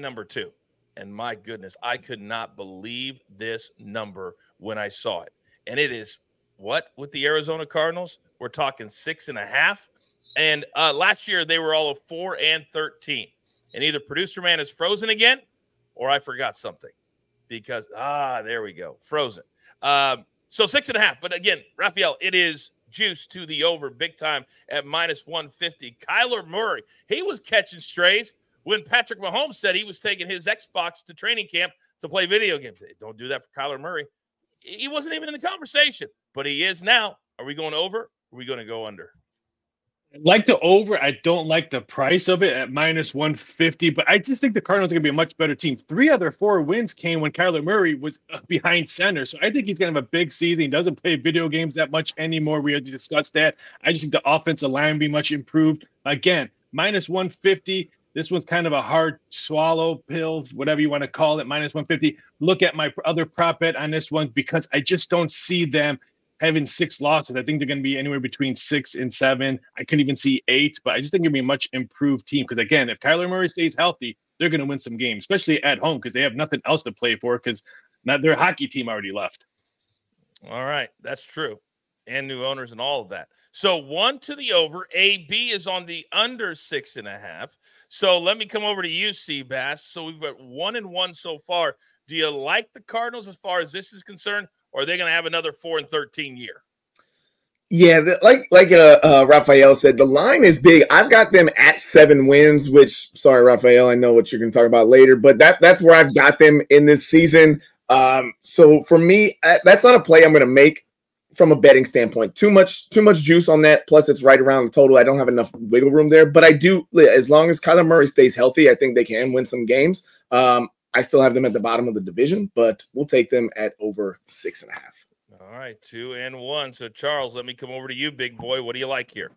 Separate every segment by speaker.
Speaker 1: number 2. And my goodness, I could not believe this number when I saw it. And it is what with the Arizona Cardinals? We're talking 6.5. And last year they were all of 4 and 13. And either producer man is frozen again, or I forgot something. Because there we go, frozen. So 6.5. But again, Raphael, it is juice to the over big time at -150. Kyler Murray, he was catching strays when Patrick Mahomes said he was taking his Xbox to training camp to play video games. Hey, don't do that for Kyler Murray. He wasn't even in the conversation, but he is now. Are we going over? Or are we going to go under?
Speaker 2: I like the over. I don't like the price of it at -150, but I just think the Cardinals are going to be a much better team. 3 of their 4 wins came when Kyler Murray was behind center. So I think he's going to have a big season. He doesn't play video games that much anymore. We already discussed that. I just think the offensive line will be much improved. Again, -150. This one's kind of a hard swallow pill, whatever you want to call it, -150. Look at my other prop bet on this one because I just don't see them having 6 losses. I think they're going to be anywhere between 6 and 7. I couldn't even see 8, but I just think they're going to be a much improved team because, again, if Kyler Murray stays healthy, they're going to win some games, especially at home because they have nothing else to play for because their hockey team already left.
Speaker 1: All right, that's true. And new owners and all of that. So 1 to the over. AB is on the under 6.5. So let me come over to you, Seabass. So we've got 1-1 so far. Do you like the Cardinals as far as this is concerned, or are they going to have another 4 and 13 year?
Speaker 3: Yeah, like Raphael said, the line is big. I've got them at 7 wins, which, sorry, Raphael, I know what you're going to talk about later, but that's where I've got them in this season. So for me, that's not a play I'm going to make from a betting standpoint. Too much juice on that. Plus, it's right around the total. I don't have enough wiggle room there. But I do, as long as Kyler Murray stays healthy, I think they can win some games. I still have them at the bottom of the division, but we'll take them at over 6.5.
Speaker 1: All right, 2-1. So, Charles, let me come over to you, big boy. What do you like here?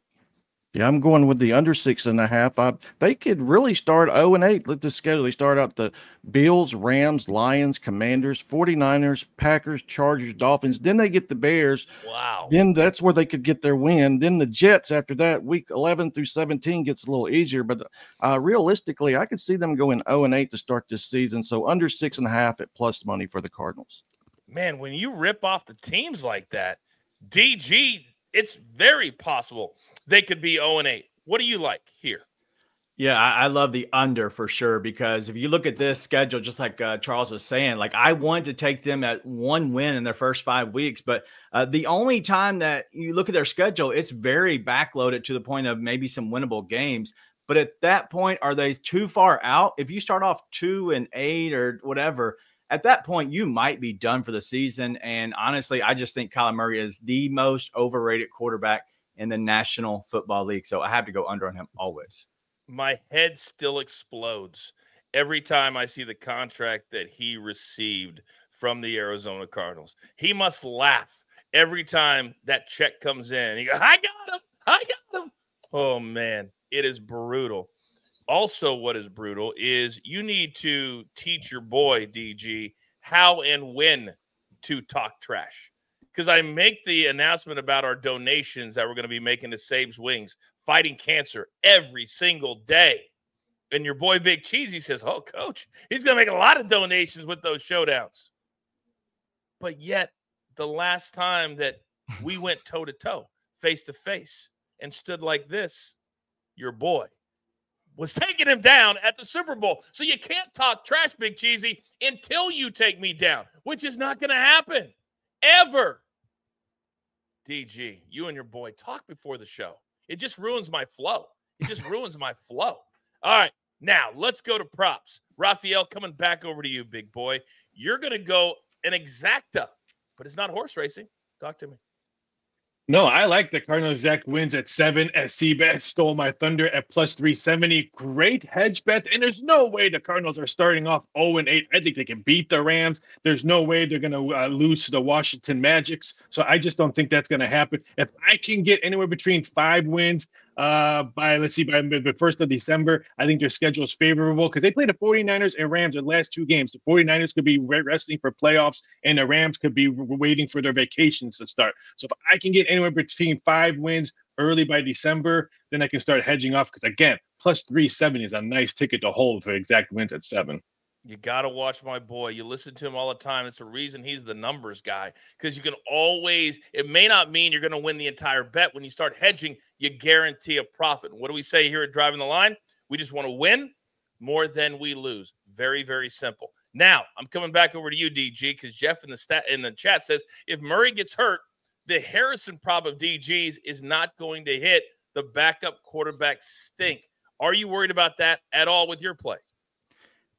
Speaker 4: Yeah, I'm going with the under 6.5. They could really start 0-8. Look at the schedule. They start out the Bills, Rams, Lions, Commanders, 49ers, Packers, Chargers, Dolphins. Then they get the Bears.
Speaker 1: Wow.
Speaker 4: Then that's where they could get their win. Then the Jets after that, week 11 through 17 gets a little easier. But realistically, I could see them going 0-8 to start this season. So under 6.5 at plus money for the Cardinals.
Speaker 1: Man, when you rip off the teams like that, DG, it's very possible they could be 0-8. What do you like here?
Speaker 5: Yeah, I love the under for sure, because if you look at this schedule, just like Charles was saying, like I wanted to take them at 1 win in their first 5 weeks, but the only time that you look at their schedule, it's very backloaded to the point of maybe some winnable games. But at that point, are they too far out? If you start off 2-8 or whatever, at that point, you might be done for the season. And honestly, I just think Kyler Murray is the most overrated quarterback in the National Football League. So I have to go under on him always.
Speaker 1: My head still explodes every time I see the contract that he received from the Arizona Cardinals. He must laugh every time that check comes in. He goes, I got him. Oh, man, it is brutal. Also, what is brutal is you need to teach your boy, DG, how and when to talk trash. Because I make the announcement about our donations that we're going to be making to Sabe's Wings, fighting cancer every single day. And your boy Big Cheesy says, oh, coach, he's going to make a lot of donations with those showdowns. But yet, the last time that we went toe-to-toe, face-to-face, and stood like this, your boy was taking him down at the Super Bowl. So you can't talk trash, Big Cheesy, until you take me down, which is not going to happen ever. DG, you and your boy talk before the show. It just ruins my flow. All right, now let's go to props. Raphael, coming back over to you, big boy. You're going to go an exacta, but it's not horse racing. Talk to me.
Speaker 2: No, I like the Cardinals. Zach wins at 7. As Seabass stole my thunder at plus 370. Great hedge bet. And there's no way the Cardinals are starting off 0-8. I think they can beat the Rams. There's no way they're going to lose to the Washington Magics. So I just don't think that's going to happen. If I can get anywhere between 5 wins by the 1st of December, I think their schedule is favorable because they played the 49ers and Rams in the last 2 games. The 49ers could be resting for playoffs and the Rams could be waiting for their vacations to start. So if I can get anywhere between 5 wins early by December, then I can start hedging off because, again, plus 370 is a nice ticket to hold for exact wins at 7.
Speaker 1: You got to watch my boy. You listen to him all the time. It's the reason he's the numbers guy, because you can always, it may not mean you're going to win the entire bet. When you start hedging, you guarantee a profit. What do we say here at Driving the Line? We just want to win more than we lose. Very, very simple. Now, I'm coming back over to you, DG, because Jeff in the chat says, if Murray gets hurt, the Harrison prop of DG's is not going to hit. The backup quarterback stink. Are you worried about that at all with your play?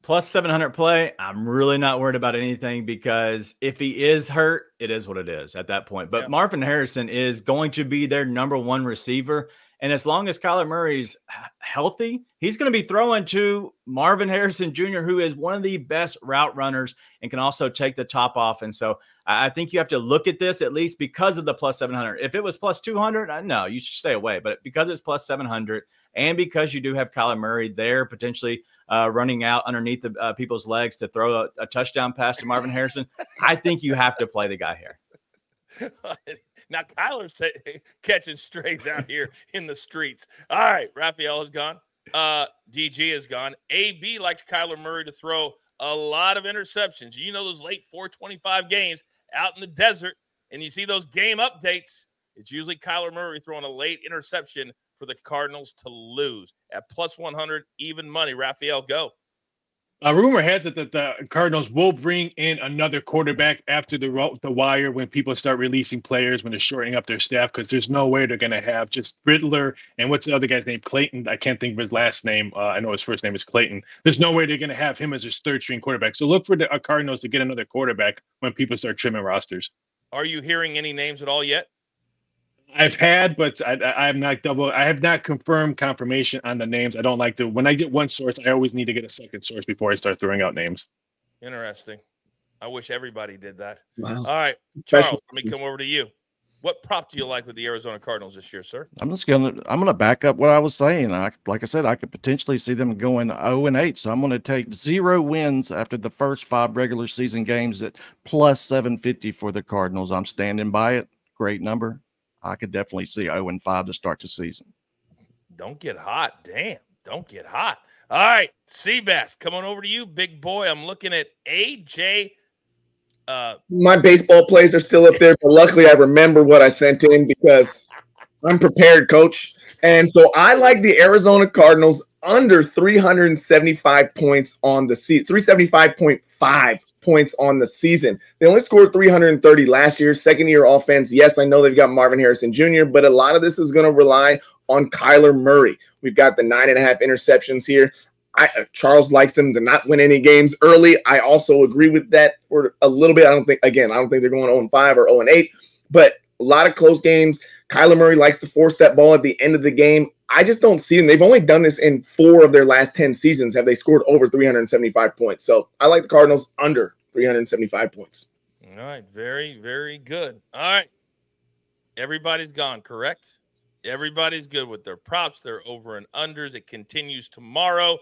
Speaker 5: Plus 700 play, I'm really not worried about anything, because if he is hurt, it is what it is at that point. But Marvin Harrison is going to be their #1 receiver. And as long as Kyler Murray's healthy, he's going to be throwing to Marvin Harrison Jr., who is one of the best route runners and can also take the top off. And so I think you have to look at this at least because of the plus 700. If it was plus 200, no, you should stay away. But because it's plus 700 and because you do have Kyler Murray there potentially running out underneath the people's legs to throw a touchdown pass to Marvin Harrison, I think you have to play the guy here.
Speaker 1: Now, Kyler's catching strays out here in the streets. All right, Raphael is gone. DG is gone. AB likes Kyler Murray to throw a lot of interceptions. You know those late 425 games out in the desert, and you see those game updates. It's usually Kyler Murray throwing a late interception for the Cardinals to lose. At plus 100, even money. Raphael, go.
Speaker 2: Rumor has it that the Cardinals will bring in another quarterback after the wire when people start releasing players, when they're shortening up their staff, because there's no way they're going to have just Riddler and what's the other guy's name? Clayton. I can't think of his last name. I know his first name is Clayton. There's no way they're going to have him as his third-string quarterback. So look for the Cardinals to get another quarterback when people start trimming rosters.
Speaker 1: Are you hearing any names at all yet?
Speaker 2: I've had, but I'm not double. I have not confirmation on the names. I don't like to. When I get one source, I always need to get a second source before I start throwing out names.
Speaker 1: Interesting. I wish everybody did that.
Speaker 3: Wow.
Speaker 1: All right, Charles, let me come over to you. What prop do you like with the Arizona Cardinals this year, sir?
Speaker 4: I'm gonna back up what I was saying. Like I said, I could potentially see them going 0-8. So I'm gonna take 0 wins after the first 5 regular season games at plus 750 for the Cardinals. I'm standing by it. Great number. I could definitely see 0-5 to start the season.
Speaker 1: Don't get hot. Damn. Don't get hot. All right. Seabass, coming over to you, big boy. I'm looking at AJ.
Speaker 3: My baseball plays are still up there, but luckily I remember what I sent in because I'm prepared, coach. And so I like the Arizona Cardinals under 375 points on the season, 375.5 points on the season. They only scored 330 last year, second-year offense. Yes, I know they've got Marvin Harrison Jr., but a lot of this is going to rely on Kyler Murray. We've got the 9.5 interceptions here. Charles likes them to not win any games early. I also agree with that for a little bit. I don't think they're going 0-5 or 0-8, but a lot of close games. Kyler Murray likes to force that ball at the end of the game. I just don't see them. They've only done this in 4 of their last 10 seasons. Have they scored over 375 points? So I like the Cardinals under 375 points.
Speaker 1: All right. Very, very good. All right. Everybody's gone, correct? Everybody's good with their props, their over and unders. It continues tomorrow.